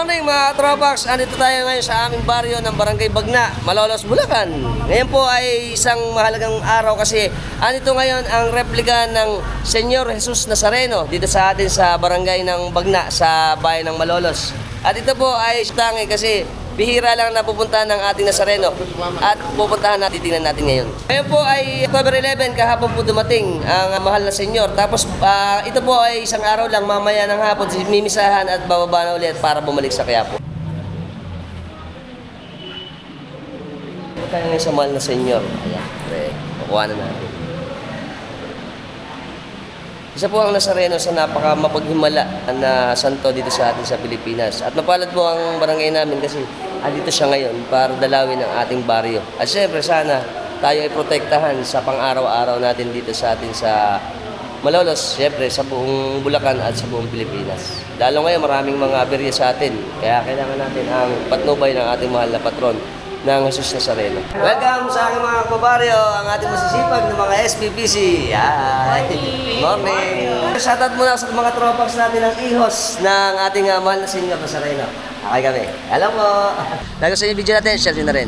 Morning mga tropax, andito tayo ngayon sa aming baryo ng Barangay Bagna, Malolos, Bulacan. Ngayon po ay isang mahalagang araw kasi andito ngayon ang replika ng Senyor Jesus Nazareno dito sa atin sa barangay ng Bagna sa bayan ng Malolos. At ito po ay tangi kasi bihira lang na pupuntahan ng ating Nazareno at pupuntahan natin, tingnan natin ngayon. Ngayon po ay October 11, kahapon po dumating ang mahal na senyor. Tapos ito po ay isang araw lang, mamaya ng hapon mimisahan at bababa na ulit para bumalik sa Quiapo. Tayo ngayon sa mahal na senyor. Ayan, kukuha na natin. Isa po ang Nazareno sa napaka mapaghimala na santo dito sa atin sa Pilipinas. At napalad po ang barangay namin kasi andito siya ngayon para dalawin ang ating baryo. At syempre sana tayo ay protektahan sa pang-araw-araw natin dito sa atin sa Malolos, syempre sa buong Bulacan at sa buong Pilipinas. Lalo ngayon maraming mga aberya sa atin, kaya kailangan natin ang patnubay ng ating mahal na patron ng Jesus Nazareno. Welcome sa aking mga kabaryo, ang ating masisipag ng mga SPPC. Morning! Shoutout muna sa mga tropax natin ng ihos ng ating mahal na Senyor Nazareno. Okay kami. Alam mo, lagi sa inyo video natin, share nyo na rin.